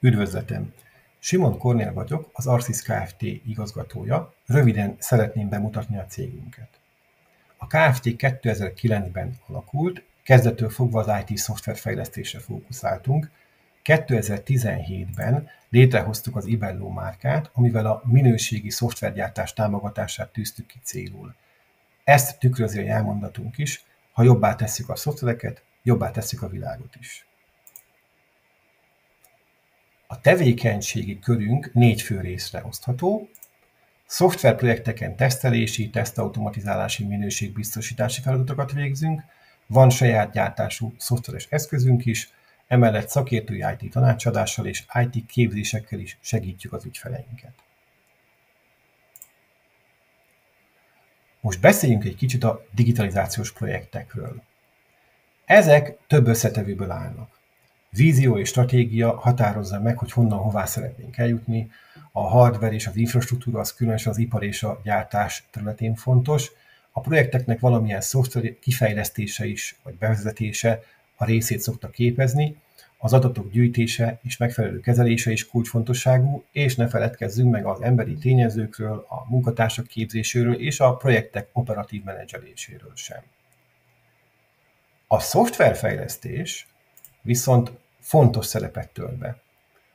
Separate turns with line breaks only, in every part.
Üdvözletem! Simon Kornél vagyok, az Arcis Kft. Igazgatója. Röviden szeretném bemutatni a cégünket. A Kft. 2009-ben alakult, kezdettől fogva az IT szoftverfejlesztésre fókuszáltunk. 2017-ben létrehoztuk az Ibello márkát, amivel a minőségi szoftvergyártás támogatását tűztük ki célul. Ezt tükrözi a jelmondatunk is: ha jobbá tesszük a szoftvereket, jobbá tesszük a világot is. A tevékenységi körünk 4 fő részre osztható. Szoftverprojekteken tesztelési, tesztautomatizálási, minőségbiztosítási feladatokat végzünk, van saját gyártású szoftveres eszközünk is, emellett szakértői IT tanácsadással és IT képzésekkel is segítjük az ügyfeleinket. Most beszéljünk egy kicsit a digitalizációs projektekről. Ezek több összetevőből állnak. Vízió és stratégia határozza meg, hogy honnan hová szeretnénk eljutni. A hardware és az infrastruktúra az különösen az ipar és a gyártás területén fontos. A projekteknek valamilyen szoftver kifejlesztése is, vagy bevezetése a részét szokta képezni. Az adatok gyűjtése és megfelelő kezelése is kulcsfontosságú, és ne feledkezzünk meg az emberi tényezőkről, a munkatársak képzéséről és a projektek operatív menedzseléséről sem. A szoftverfejlesztés viszont fontos szerepet tölt be.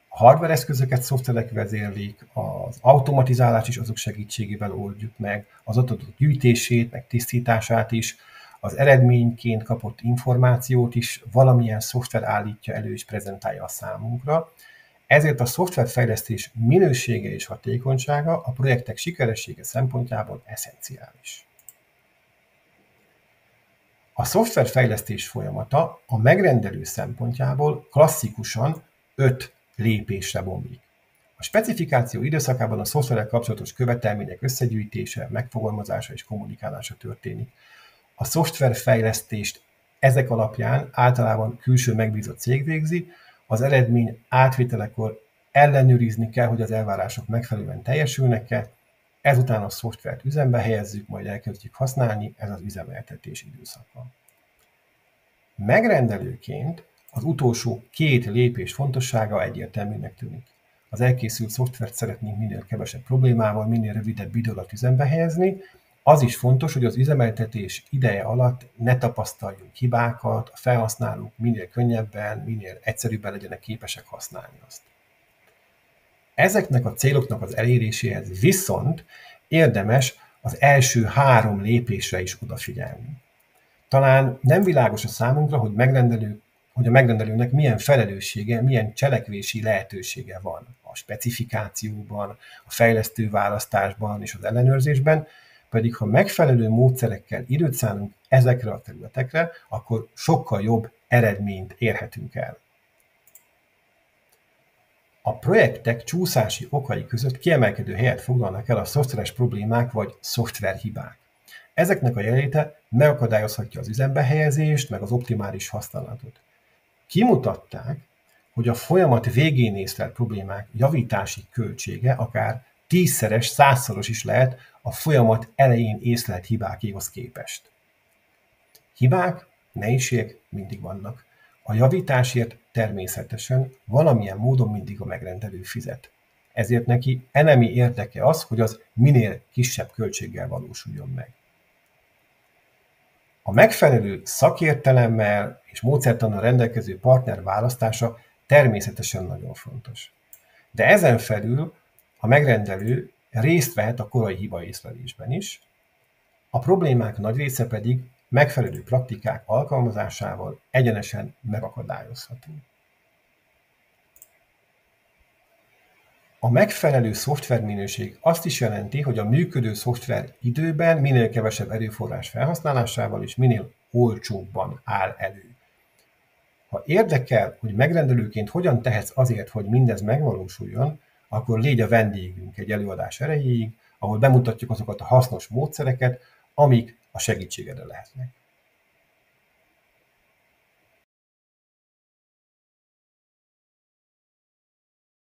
A hardware eszközöket szoftverek vezérlik, az automatizálás is azok segítségével oldjuk meg, az adatok gyűjtését, meg tisztítását is, az eredményként kapott információt is valamilyen szoftver állítja elő és prezentálja a számunkra. Ezért a szoftverfejlesztés minősége és hatékonysága a projektek sikeressége szempontjából eszenciális. A szoftverfejlesztés folyamata a megrendelő szempontjából klasszikusan 5 lépésre bomlik. A specifikáció időszakában a szoftverrel kapcsolatos követelmények összegyűjtése, megfogalmazása és kommunikálása történik. A szoftverfejlesztést ezek alapján általában külső megbízott cég végzi, az eredmény átvételekor ellenőrizni kell, hogy az elvárások megfelelően teljesülnek-e, ezután a szoftvert üzembe helyezzük, majd elkezdjük használni, ez az üzemeltetés időszaka. Megrendelőként az utolsó 2 lépés fontossága egyértelműnek tűnik. Az elkészült szoftvert szeretnénk minél kevesebb problémával, minél rövidebb idő alatt üzembe helyezni. Az is fontos, hogy az üzemeltetés ideje alatt ne tapasztaljunk hibákat, a felhasználók minél könnyebben, minél egyszerűbben legyenek képesek használni azt. Ezeknek a céloknak az eléréséhez viszont érdemes az első 3 lépésre is odafigyelni. Talán nem világos a számunkra, hogy a megrendelőnek milyen felelőssége, milyen cselekvési lehetősége van a specifikációban, a fejlesztő választásban és az ellenőrzésben, pedig ha megfelelő módszerekkel időt szánunk ezekre a területekre, akkor sokkal jobb eredményt érhetünk el. A projektek csúszási okai között kiemelkedő helyet foglalnak el a szoftveres problémák vagy szoftverhibák. Ezeknek a jelenléte megakadályozhatja az üzembe helyezést, meg az optimális használatot. Kimutatták, hogy a folyamat végén észlelt problémák javítási költsége akár 10-szeres, 100-szoros is lehet a folyamat elején észlelt hibákéhoz képest. Hibák, nehézségek mindig vannak. A javításért természetesen valamilyen módon mindig a megrendelő fizet. Ezért neki elemi érdeke az, hogy az minél kisebb költséggel valósuljon meg. A megfelelő szakértelemmel és módszertannal rendelkező partner választása természetesen nagyon fontos. De ezen felül a megrendelő részt vehet a korai hibaészlelésben is, a problémák nagy része pedig megfelelő praktikák alkalmazásával egyenesen megakadályozható. A megfelelő szoftverminőség azt is jelenti, hogy a működő szoftver időben minél kevesebb erőforrás felhasználásával és minél olcsóbban áll elő. Ha érdekel, hogy megrendelőként hogyan tehetsz azért, hogy mindez megvalósuljon, akkor légy a vendégünk egy előadás erejéig, ahol bemutatjuk azokat a hasznos módszereket, amik a segítségedre lehetnek.